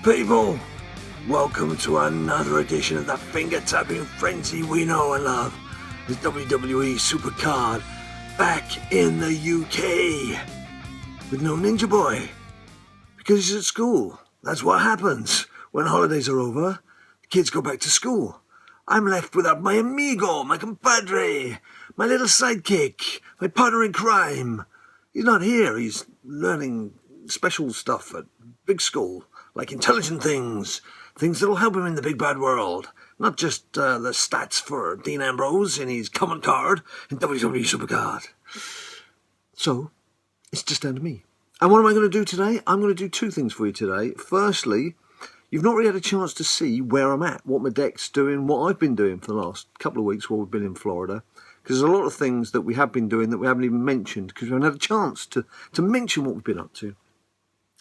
people, welcome to another edition of the finger-tapping frenzy we know and love. It's WWE SuperCard back in the UK with no Ninja Boy because he's at school. That's what happens when holidays are over. The kids go back to school. I'm left without my amigo, my compadre, my little sidekick, my partner in crime. He's not here. He's learning special stuff at big school, like intelligent things that'll help him in the big bad world. Not just the stats for Dean Ambrose in his common card in WWE SuperCard. So, it's just down to me. And what am I going to do today? I'm going to do two things for you today. Firstly, you've not really had a chance to see where I'm at, what my deck's doing, what I've been doing for the last couple of weeks while we've been in Florida. Because there's a lot of things that we have been doing that we haven't even mentioned, because we haven't had a chance to mention what we've been up to.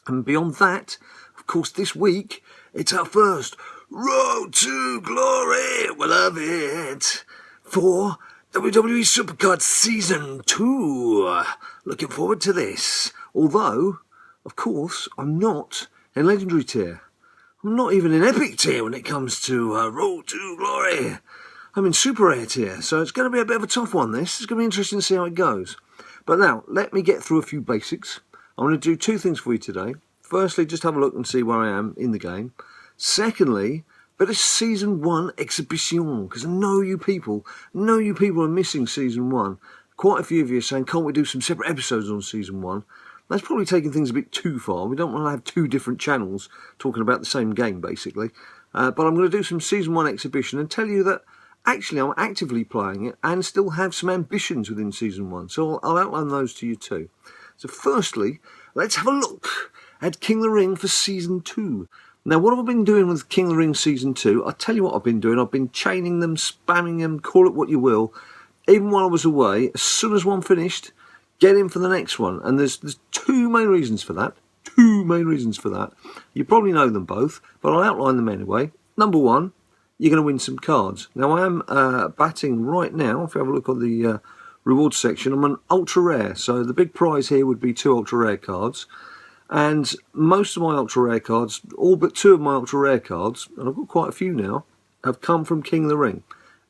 And beyond that, of course, this week, it's our first Road to Glory, we love it, for WWE SuperCard Season 2. Looking forward to this. Although, of course, I'm not in Legendary tier. I'm not even in Epic tier when it comes to Road to Glory. I'm in Super Rare tier, so it's going to be a bit of a tough one, this. It's going to be interesting to see how it goes. But now, let me get through a few basics. I'm going to do two things for you today. Firstly, just have a look and see where I am in the game. Secondly, bit of Season 1 exhibition, because I know you people are missing Season 1. Quite a few of you are saying, can't we do some separate episodes on Season 1? That's probably taking things a bit too far. We don't want to have two different channels talking about the same game, basically. But I'm going to do some Season 1 exhibition and tell you that actually I'm actively playing it and still have some ambitions within Season 1. So I'll outline those to you too. So firstly, let's have a look at King of the Ring for Season 2. Now, what have I been doing with King of the Ring Season 2? I'll tell you what I've been doing. I've been chaining them, spamming them, call it what you will. Even while I was away, as soon as one finished, get in for the next one. And there's two main reasons for that. You probably know them both, but I'll outline them anyway. Number one, you're going to win some cards. Now, I am batting right now. If you have a look at the rewards section, I'm an ultra rare. So the big prize here would be 2 ultra rare cards. And most of my ultra rare cards, all but 2 of my ultra rare cards, and I've got quite a few now, have come from King of the Ring.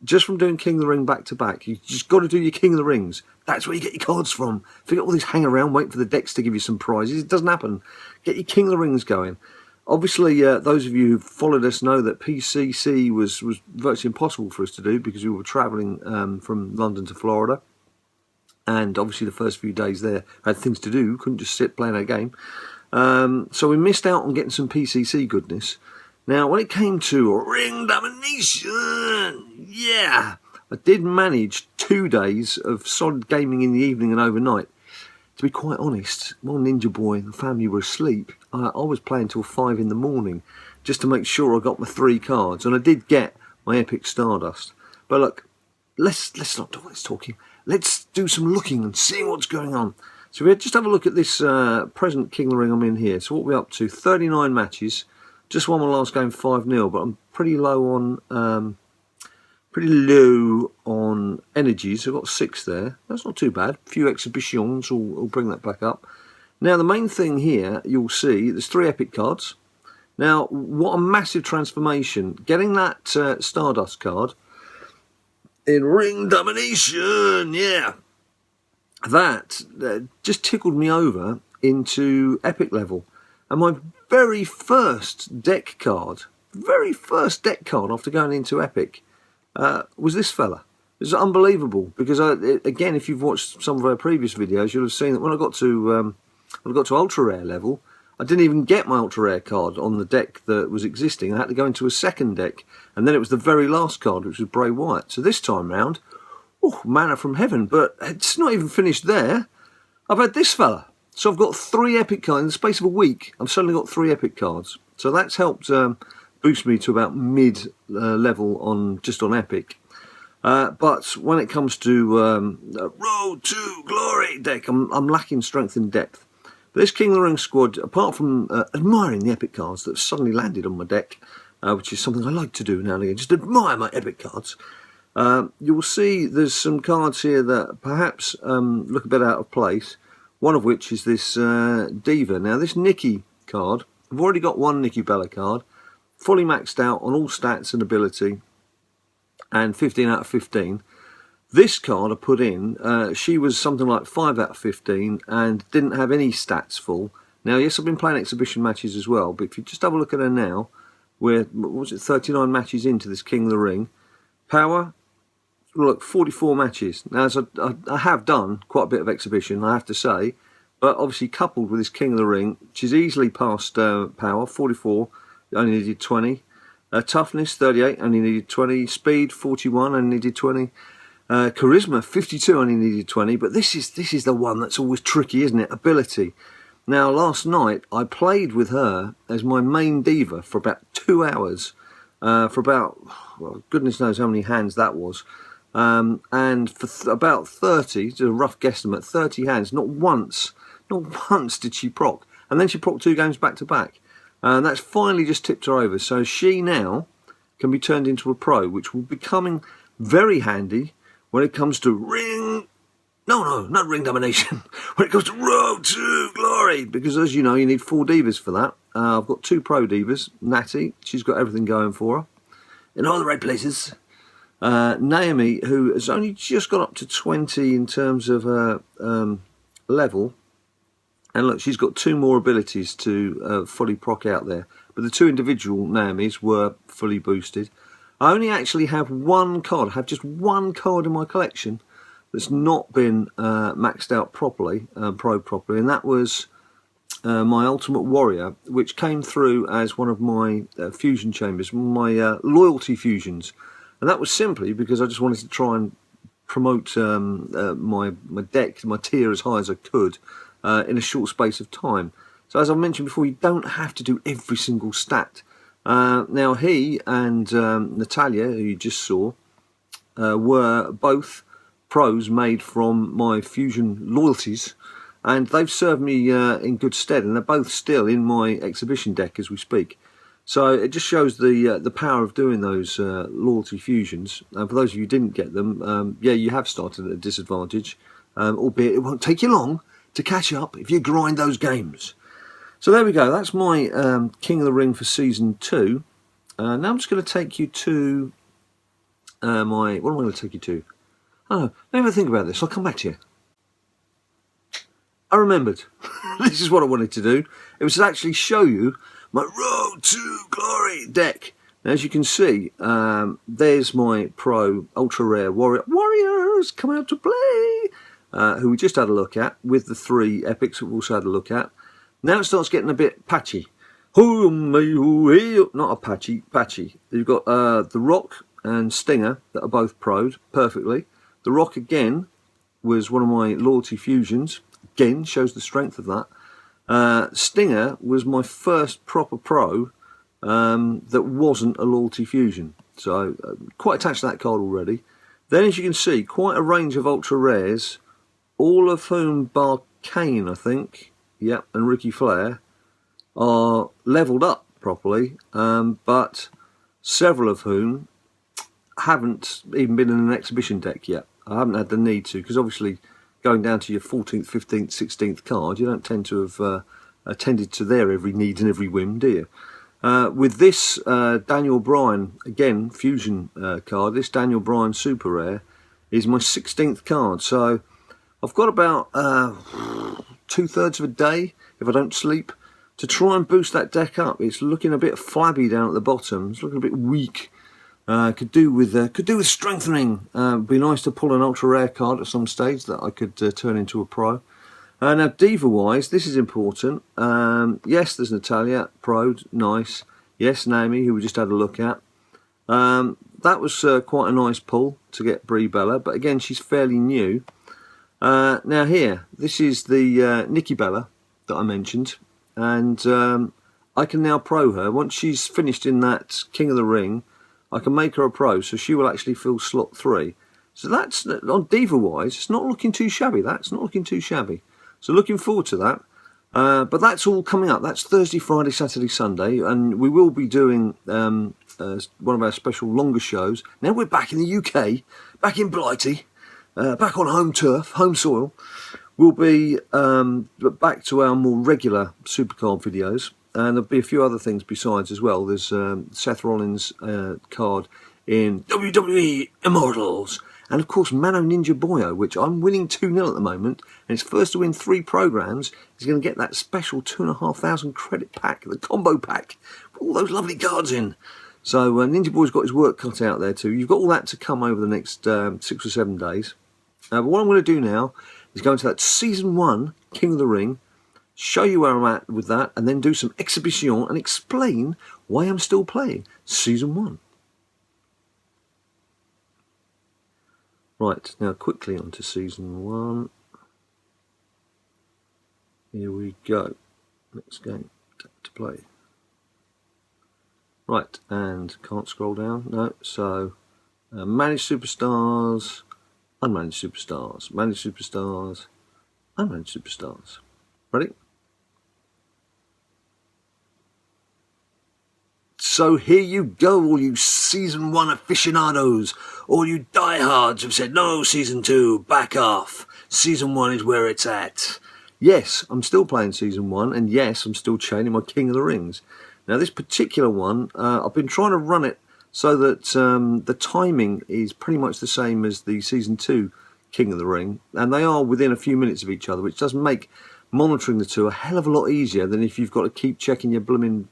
Just from doing King of the Ring back to back. You just got to do your King of the Rings. That's where you get your cards from. Forget all this hang around, wait for the decks to give you some prizes. It doesn't happen. Get your King of the Rings going. Obviously, those of you who followed us know that PCC was virtually impossible for us to do because we were travelling from London to Florida. And obviously the first few days there had things to do, couldn't just sit playing a game. So we missed out on getting some PCC goodness. Now, when it came to Ring Domination, yeah, I did manage 2 days of solid gaming in the evening and overnight. To be quite honest, while Ninja Boy and the family were asleep, I was playing till 5 in the morning just to make sure I got my 3 cards. And I did get my Epic Stardust. But look, let's not do all this talking. Let's do some looking and seeing what's going on. So we just have a look at this present King of the Ring I'm in here. So what we're up to, 39 matches. Just won my last game 5-0, but I'm pretty low on energies. I've got 6 there. That's not too bad. A few exhibitions will bring that back up. Now the main thing here, you'll see, there's 3 epic cards. Now, what a massive transformation. Getting that Stardust card in Ring Domination, yeah. That just tickled me over into epic level. And my very first deck card after going into epic was this fella. It was unbelievable because again, if you've watched some of our previous videos, you'll have seen that when I got to ultra rare level, I didn't even get my ultra rare card on the deck that was existing. I had to go into a second deck, and then it was the very last card, which was Bray Wyatt. So this time round, manna from heaven. But it's not even finished there. I've had this fella. So I've got 3 epic cards in the space of a week. I've suddenly got 3 epic cards. So that's helped boost me to about mid level on epic. But when it comes to Road to Glory deck, I'm lacking strength and depth. But this King of the Ring squad, apart from admiring the epic cards that have suddenly landed on my deck, which is something I like to do now and again, just admire my epic cards, you will see there's some cards here that perhaps look a bit out of place. One of which is this Diva. Now this Nikki card I've already got one Nikki Bella card, fully maxed out on all stats and ability, and 15 out of 15. This card I put in, she was something like 5 out of 15 and didn't have any stats full. Now, yes, I've been playing exhibition matches as well, but if you just have a look at her now, we're, what was it, 39 matches into this King of the Ring. Power, look, 44 matches. Now, as I have done quite a bit of exhibition, I have to say, but obviously coupled with this King of the Ring, she's easily passed Power, 44, only needed 20. Toughness, 38, only needed 20. Speed, 41, only needed 20. Charisma, 52, only needed 20. But this is the one that's always tricky, isn't it? Ability. Now, last night, I played with her as my main diva for about 2 hours. For about, well, goodness knows how many hands that was. And for about 30, just a rough guesstimate, 30 hands, not once did she proc. And then she proc 2 games back to back. And that's finally just tipped her over. So she now can be turned into a pro, which will be coming very handy when it comes to not ring domination, when it comes to Road to Glory. Because as you know, you need 4 divas for that. I've got 2 pro divas. Natty, she's got everything going for her in all the right places. Naomi, who has only just got up to 20 in terms of her level. And look, she's got 2 more abilities to fully proc out there. But the 2 individual Naomis were fully boosted. I only actually have one card. I have just one card in my collection that's not been maxed out properly, pro properly. And that was my Ultimate Warrior, which came through as one of my fusion chambers, my loyalty fusions. And that was simply because I just wanted to try and promote my deck, my tier as high as I could. In a short space of time. So as I mentioned before, you don't have to do every single stat. Now he and Natalia, who you just saw, were both pros made from my fusion loyalties, and they've served me in good stead, and they're both still in my exhibition deck as we speak. So it just shows the power of doing those loyalty fusions. And for those of you who didn't get them, yeah, you have started at a disadvantage, albeit it won't take you long to catch up if you grind those games. So there we go, that's my King of the Ring for Season 2. Now I'm just going to take you to what am I going to take you to? Oh, let me think about this, I'll come back to you. I remembered. This is what I wanted to do. It was to actually show you my Road to Glory deck. Now, as you can see, there's my Pro Ultra Rare Warriors come out to play. Who we just had a look at, with the 3 epics that we also had a look at. Now it starts getting a bit patchy. Not a patchy. You've got The Rock and Stinger that are both pro'd perfectly. The Rock, again, was one of my loyalty fusions. Again, shows the strength of that. Stinger was my first proper pro that wasn't a loyalty fusion. So, quite attached to that card already. Then, as you can see, quite a range of ultra rares, all of whom, bar Kane, I think, yep, and Ricky Flair, are levelled up properly, but several of whom haven't even been in an exhibition deck yet. I haven't had the need to, because obviously going down to your 14th, 15th, 16th card, you don't tend to have attended to their every need and every whim, do you? With this Daniel Bryan, again, fusion card, this Daniel Bryan Super Rare is my 16th card, so I've got about 2/3 of a day, if I don't sleep, to try and boost that deck up. It's looking a bit flabby down at the bottom. It's looking a bit weak. Could do with strengthening. Be nice to pull an ultra rare card at some stage that I could turn into a pro. Now, diva-wise, this is important. Yes, there's Natalia, pro, nice. Yes, Naomi, who we just had a look at. That was quite a nice pull to get Brie Bella, but again, she's fairly new. Now here, this is the Nikki Bella that I mentioned, and I can now pro her. Once she's finished in that King of the Ring, I can make her a pro, so she will actually fill slot 3. So that's, on diva-wise, it's not looking too shabby. That's not looking too shabby. So looking forward to that. But that's all coming up. That's Thursday, Friday, Saturday, Sunday, and we will be doing one of our special longer shows. Now we're back in the UK, back in Blighty. Back on home turf, home soil. We'll be back to our more regular SuperCard videos. and there'll be a few other things besides as well. There's Seth Rollins' card in WWE Immortals, and of course Mano Ninja Boyo, which I'm winning 2-0 at the moment, and it's first to win 3 programs. He's going to get that special 2,500 credit pack, the combo pack, with all those lovely cards in. So Ninja Boy's got his work cut out there too. You've got all that to come over the next 6 or 7 days. But what I'm going to do now is go into that Season 1 King of the Ring, show you where I'm at with that, and then do some exhibition and explain why I'm still playing Season 1. Right, now quickly on to Season 1. Here we go. Next game to play. Right, and can't scroll down, no, so managed superstars, unmanaged superstars, managed superstars, unmanaged superstars. Ready? So here you go, all you Season 1 aficionados, all you diehards who've said, no, Season 2, back off, Season 1 is where it's at. Yes, I'm still playing Season 1, and yes, I'm still chaining my King of the Rings. Now this particular one, I've been trying to run it so that the timing is pretty much the same as the Season 2 King of the Ring, and they are within a few minutes of each other, which does make monitoring the two a hell of a lot easier than if you've got to keep checking your blooming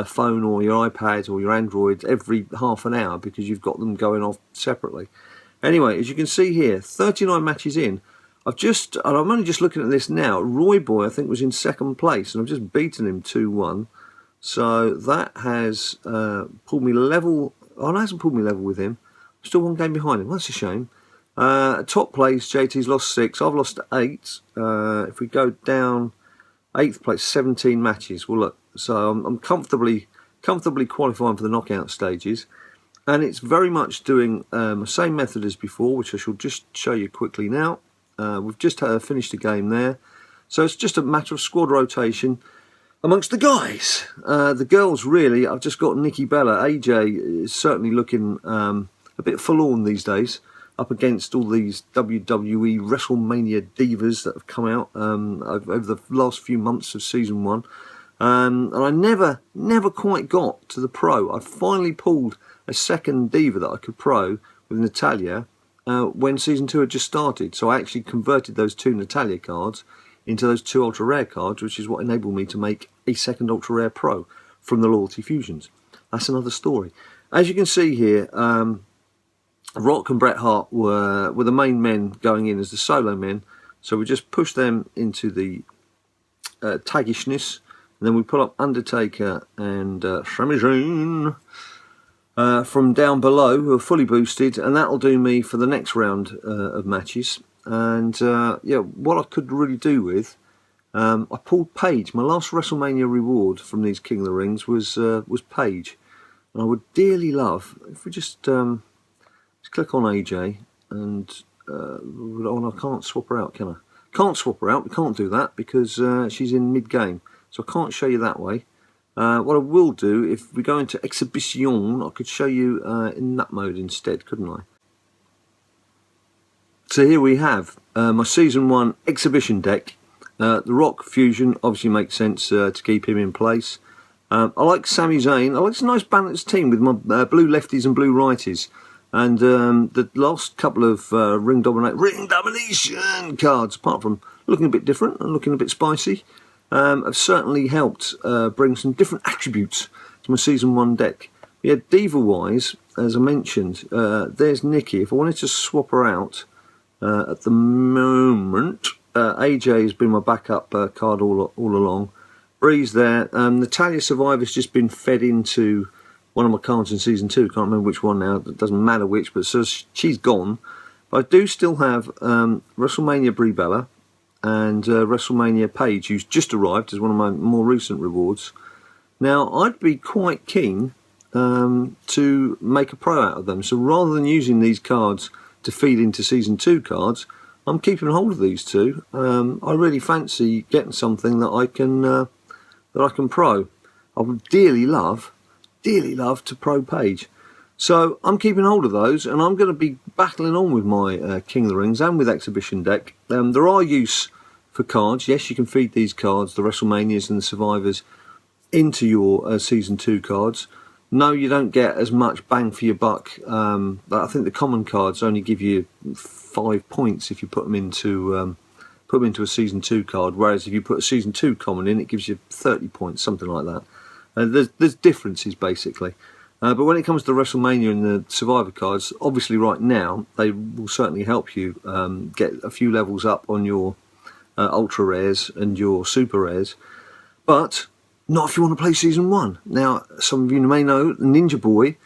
phone or your iPad or your Android every half an hour because you've got them going off separately. Anyway, as you can see here, 39 matches in. I'm only just looking at this now. Roy Boy, I think, was in 2nd place, and I've just beaten him 2-1. So that has pulled me level. Oh, it hasn't pulled me level with him. I'm still 1 game behind him. That's a shame. Top place, JT's lost 6. I've lost 8. If we go down, 8th place, 17 matches. Well, look. So I'm comfortably qualifying for the knockout stages, and it's very much doing the same method as before, which I shall just show you quickly now. We've just finished a game there, so it's just a matter of squad rotation amongst the guys. The girls, really, I've just got Nikki Bella. AJ is certainly looking a bit forlorn these days, up against all these WWE WrestleMania divas that have come out over the last few months of Season 1. And I never quite got to the pro. I finally pulled a second diva that I could pro with Natalia when Season 2 had just started. So I actually converted those 2 Natalia cards into those 2 ultra rare cards, which is what enabled me to make a second ultra rare pro from the loyalty fusions. That's another story. As you can see here, Rock and Bret Hart were the main men going in as the solo men. So we just pushed them into the taggishness. And then we pull up Undertaker and Sami Zayn from down below, who are fully boosted, and that'll do me for the next round of matches. And yeah, what I could really do with, I pulled Paige. My last WrestleMania reward from these King of the Rings was Paige, and I would dearly love if we just click on AJ and oh, I can't swap her out, can I? Can't swap her out. We can't do that because she's in mid-game. So I can't show you that way. What I will do, if we go into exhibition, I could show you in that mode instead, couldn't I? So here we have my Season 1 exhibition deck. The Rock Fusion obviously makes sense to keep him in place. I like Sami Zayn. I like this nice balanced team with my blue lefties and blue righties. And the last couple of Ring Domination cards, apart from looking a bit different and looking a bit spicy, have certainly helped bring some different attributes to my Season 1 deck. Yeah, Diva-wise, as I mentioned, there's Nikki. If I wanted to swap her out at the moment, AJ has been my backup card all along. Bree's there. Natalia Survivor's just been fed into one of my cards in Season 2. Can't remember which one now. It doesn't matter which, but so she's gone. But I do still have WrestleMania Brie Bella and WrestleMania Paige, who's just arrived as one of my more recent rewards. Now, I'd be quite keen to make a pro out of them. So rather than using these cards to feed into Season 2 cards, I'm keeping hold of these 2. I really fancy getting something that I can pro. I would dearly love to pro Paige. So I'm keeping hold of those, and I'm going to be battling on with my King of the Rings and with Exhibition deck. There are use for cards. Yes, you can feed these cards, the WrestleManias and the Survivors, into your Season 2 cards. No, you don't get as much bang for your buck. I think the common cards only give you 5 points if you put them into a Season 2 card, whereas if you put a Season 2 common in, it gives you 30 points, something like that. There's differences, basically. But when it comes to WrestleMania and the Survivor cards, obviously right now, they will certainly help you get a few levels up on your Ultra Rares and your Super Rares. But not if you want to play Season 1. Now, some of you may know Ninja Boy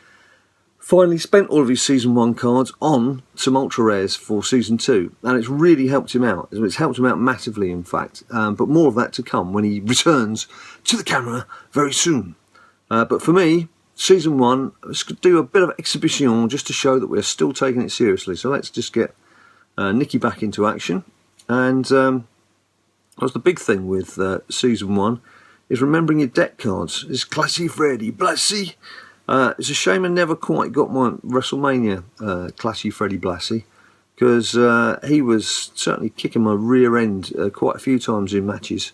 finally spent all of his Season 1 cards on some Ultra Rares for Season 2, and it's really helped him out. It's helped him out massively, in fact, but more of that to come when he returns to the camera very soon. But for me, Season 1, let's do a bit of exhibition just to show that we're still taking it seriously. So let's just get Nicky back into action. And that's the big thing with Season 1, is remembering your deck cards. It's Classy Freddy Blassie. It's a shame I never quite got my WrestleMania Classy Freddy Blassie, because he was certainly kicking my rear end quite a few times in matches.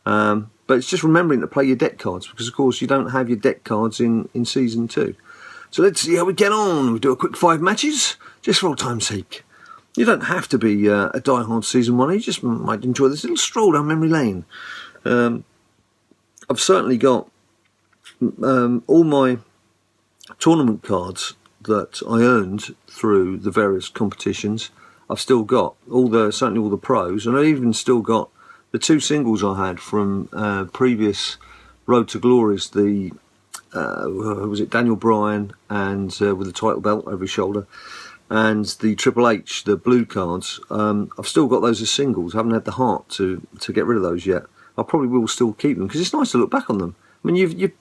But it's just remembering to play your deck cards, because of course you don't have your deck cards in Season 2. So let's see how we get on. We'll do a quick 5 matches, just for old time's sake. You don't have to be a die-hard Season 1, you just might enjoy this little stroll down memory lane. I've certainly got all my tournament cards that I earned through the various competitions. I've still got certainly all the pros, and I even still got the 2 singles I had from previous Road to Glories. The was it Daniel Bryan and with the title belt over his shoulder, and the Triple H, the blue cards. I've still got those as singles. I haven't had the heart to get rid of those yet. I probably will still keep them, because it's nice to look back on them. I mean, your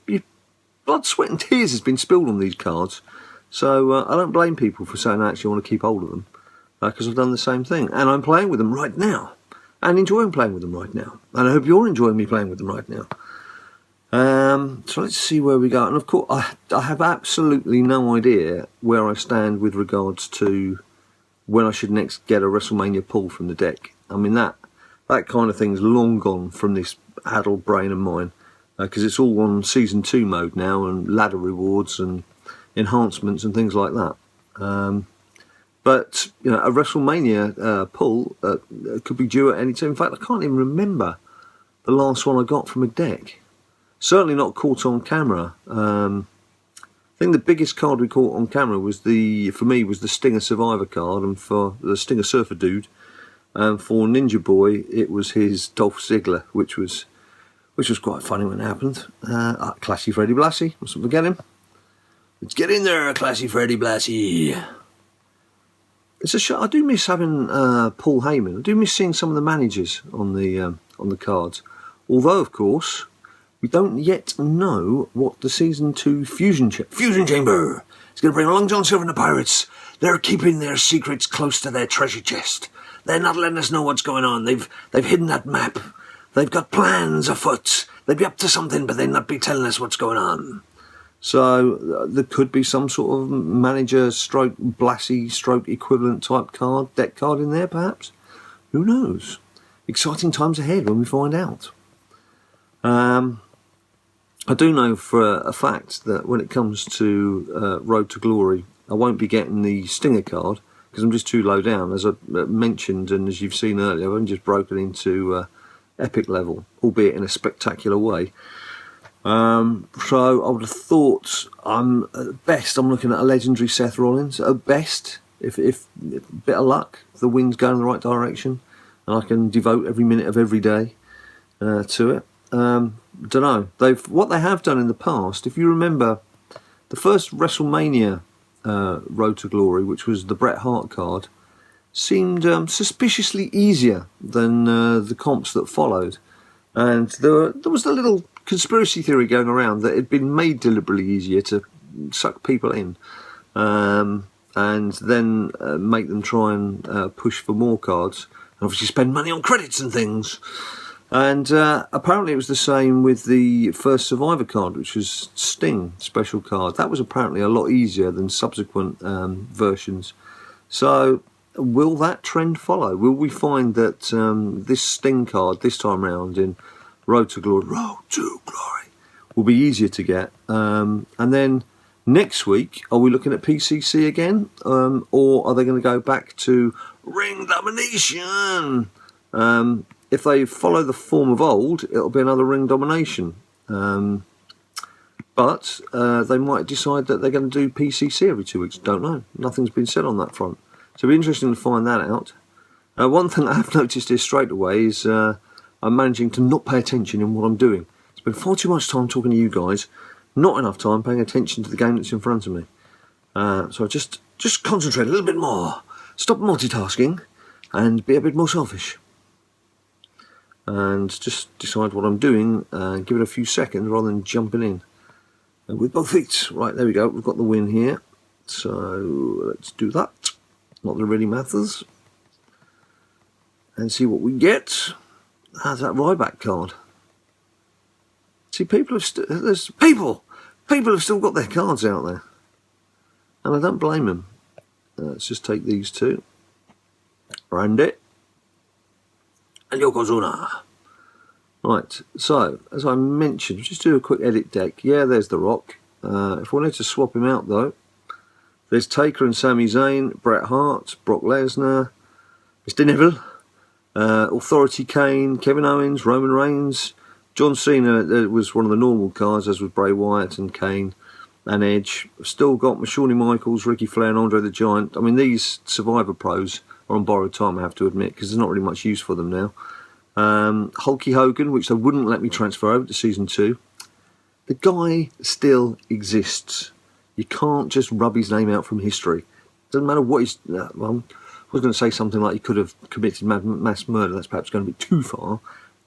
blood, sweat and tears has been spilled on these cards, so I don't blame people for saying I actually want to keep hold of them, because I've done the same thing, and I'm playing with them right now, and enjoying playing with them right now, and I hope you're enjoying me playing with them right now. So let's see where we go, and of course I have absolutely no idea where I stand with regards to when I should next get a WrestleMania pull from the deck. I mean, that kind of thing's long gone from this addled brain of mine, because it's all on Season 2 mode now, and ladder rewards and enhancements and things like that. But you know, a WrestleMania pull could be due at any time. In fact, I can't even remember the last one I got from a deck. Certainly not caught on camera. I think the biggest card we caught on camera was for me was the Stinger Survivor card, and for the Stinger Surfer dude. And for Ninja Boy, it was his Dolph Ziggler, which was quite funny when it happened. Classy Freddy Blassie, mustn't forget him. Let's get in there, Classy Freddy Blassie. It's a show. I do miss having Paul Heyman. I do miss seeing some of the managers on the cards. Although, of course, we don't yet know what the Season 2 Fusion Chamber is going to bring along. John Silver and the Pirates. They're keeping their secrets close to their treasure chest. They're not letting us know what's going on. They've hidden that map. They've got plans afoot. They'd be up to something, but they'd not be telling us what's going on. So there could be some sort of manager stroke Blassie stroke equivalent type card, deck card in there perhaps. Who knows? Exciting times ahead when we find out. I do know for a fact that when it comes to Road to Glory, I won't be getting the Stinger card, because I'm just too low down. As I mentioned, and as you've seen earlier, I've only just broken into epic level, albeit in a spectacular way. So I would have thought at best I'm looking at a legendary Seth Rollins. At best, if a bit of luck, if the wind's going in the right direction, and I can devote every minute of every day to it. Don't know. What they have done in the past. If you remember, the first WrestleMania Road to Glory, which was the Bret Hart card, seemed suspiciously easier than the comps that followed, and there was a little conspiracy theory going around that it had been made deliberately easier to suck people in, and then make them try and push for more cards, and obviously spend money on credits and things. And apparently it was the same with the first Survivor card, which was Sting special card. That was apparently a lot easier than subsequent versions. So will that trend follow? Will we find that this Sting card this time round in Road to Glory, will be easier to get. And then next week, are we looking at PCC again? Or are they going to go back to ring domination? If they follow the form of old, it'll be another ring domination. But they might decide that they're going to do PCC every 2 weeks. Don't know. Nothing's been said on that front. So it'll be interesting to find that out. One thing I have noticed here straight away is I'm managing to not pay attention in what I'm doing. Spend far too much time talking to you guys, not enough time paying attention to the game that's in front of me. So just concentrate a little bit more. Stop multitasking and be a bit more selfish. And just decide what I'm doing and give it a few seconds rather than jumping in. And with both feet. Right, there we go. We've got the win here. So let's do that. Not that it really matters. And see what we get. How's that Ryback card? See, people have people have still got their cards out there, and I don't blame them. Let's just take these two, Randy and Yokozuna. Right. So as I mentioned, just do a quick edit deck. Yeah, there's The Rock. If we wanted to swap him out though, there's Taker and Sami Zayn, Bret Hart, Brock Lesnar, Mr. Neville. Authority Kane, Kevin Owens, Roman Reigns, John Cena was one of the normal cards, as was Bray Wyatt and Kane and Edge. I've still got Shawn Michaels, Ricky Flair and Andre the Giant. I mean, these Survivor pros are on borrowed time, I have to admit, because there's not really much use for them now. Hulky Hogan, which they wouldn't let me transfer over to Season 2. The guy still exists. You can't just rub his name out from history. Doesn't matter what he's... well, I was going to say something like he could have committed mass murder. That's perhaps going to be too far.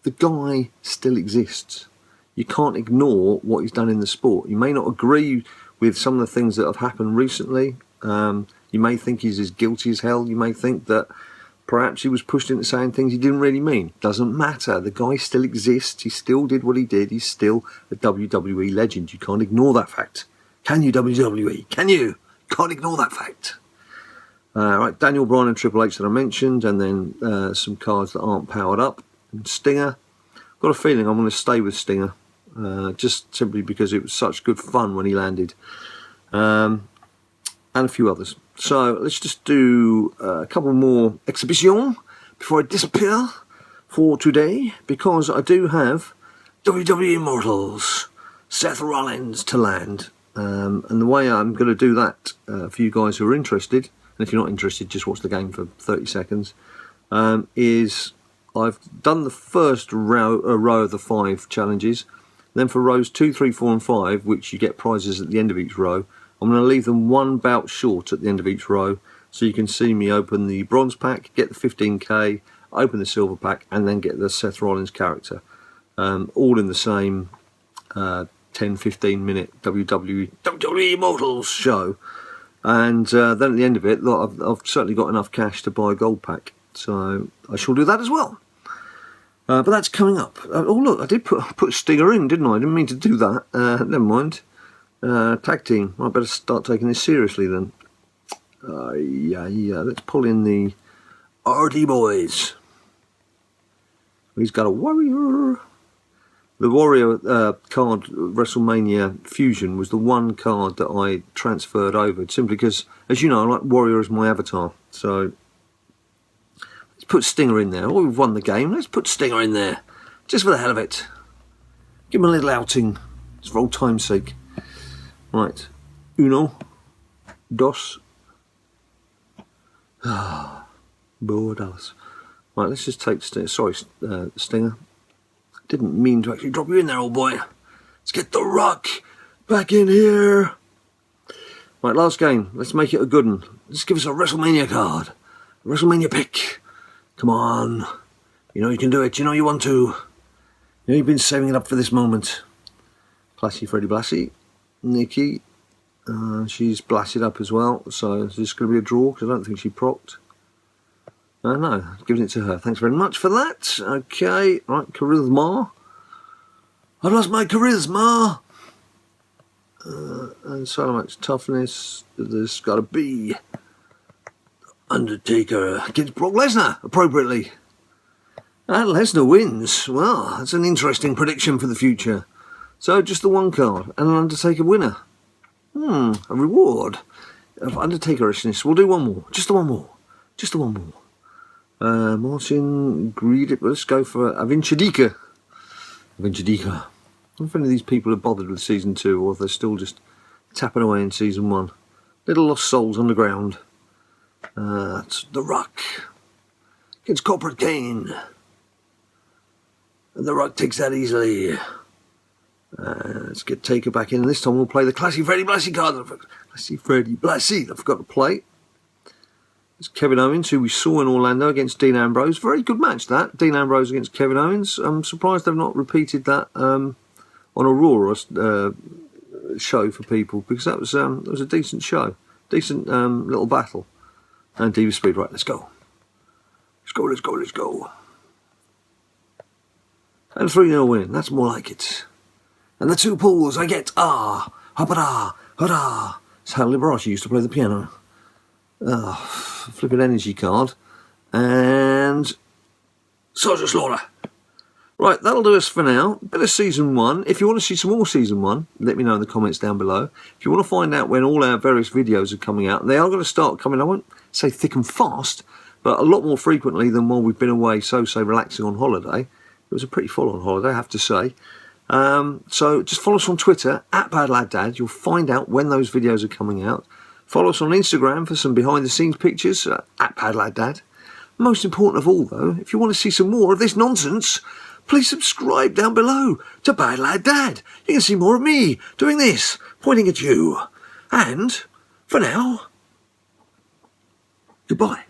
The guy still exists. You can't ignore what he's done in the sport. You may not agree with some of the things that have happened recently. You may think he's as guilty as hell. You may think that perhaps he was pushed into saying things he didn't really mean. Doesn't matter. The guy still exists. He still did what he did. He's still a WWE legend. You can't ignore that fact. Can you, WWE? Can you? Can't ignore that fact. Right, Daniel Bryan and Triple H that I mentioned, and then some cards that aren't powered up. And Stinger. Got a feeling I'm going to stay with Stinger, just simply because it was such good fun when he landed. And a few others. So let's just do a couple more exhibition before I disappear for today, because I do have WWE Immortals, Seth Rollins to land. And the way I'm going to do that, for you guys who are interested, and if you're not interested, just watch the game for 30 seconds, is I've done the first row of the 5 challenges. Then for rows 2, 3, 4 and 5, which you get prizes at the end of each row, I'm going to leave them one bout short at the end of each row, so you can see me open the bronze pack, get the 15k, open the silver pack, and then get the Seth Rollins character. All in the same 10-15 minute WWE Immortals show. And then at the end of it, look, I've certainly got enough cash to buy a gold pack, so I shall do that as well. But that's coming up. Oh look, I did put Stinger in, didn't I? I didn't mean to do that. Never mind. Tag team. I better start taking this seriously then. Yeah. Let's pull in the Hardy Boys. He's got a Warrior. The Warrior card, WrestleMania Fusion, was the one card that I transferred over, simply because, as you know, I like Warrior as my avatar. So let's put Stinger in there. Oh, we've won the game. Let's put Stinger in there, just for the hell of it. Give him a little outing, just for old time's sake. Right, uno, dos, Dallas. Right, let's just take Stinger. Didn't mean to actually drop you in there, old boy. Let's get The Rock back in here. Right, last game. Let's make it a good one. Let's give us a WrestleMania card. A WrestleMania pick. Come on. You know you can do it. You know you want to. You know you've been saving it up for this moment. Classy Freddie Blassie. Nikki. She's blasted up as well. So is this going to be a draw? Because I don't think she procced. No, giving it to her. Thanks very much for that. Okay, right, charisma. I've lost my charisma. And so much toughness. There's got to be Undertaker against Brock Lesnar, appropriately. And Lesnar wins. Well, that's an interesting prediction for the future. So just the one card and an Undertaker winner. A reward of Undertakerishness. We'll do one more. Just the one more. Just the one more. Martin Greed. Let's go for Avinchadika. Avinchadika. I wonder if any of these people are bothered with season 2 or if they're still just tapping away in season 1. Little lost souls on the ground. It's The Rock against Corporate Kane. And The Rock takes that easily. Let's get Taker back in. This time we'll play the Classy Freddie Blassie card. Classy Freddie Blassie. I forgot to play. It's Kevin Owens, who we saw in Orlando against Dean Ambrose. Very good match, that. Dean Ambrose against Kevin Owens. I'm surprised they've not repeated that on a Raw show for people, because that was a decent show. Decent little battle. And Diva Speed. Right, let's go. Let's go, let's go, let's go. And 3-0 win. That's more like it. And the 2 pulls I get ha-ba-da, ha-da. It's how Liberace used to play the piano. Flipping energy card. And Sergeant Slaughter. Right, that'll do us for now. Bit of season 1. If you want to see some more season 1, let me know in the comments down below. If you want to find out when all our various videos are coming out, they are going to start coming, I won't say thick and fast, but a lot more frequently than while we've been away, say relaxing on holiday. It was a pretty full-on holiday, I have to say. So just follow us on Twitter, @BadLadDad. You'll find out when those videos are coming out. Follow us on Instagram for some behind-the-scenes pictures, @BadLadDad. Most important of all, though, if you want to see some more of this nonsense, please subscribe down below to BadLadDad. You can see more of me doing this, pointing at you. And, for now, goodbye.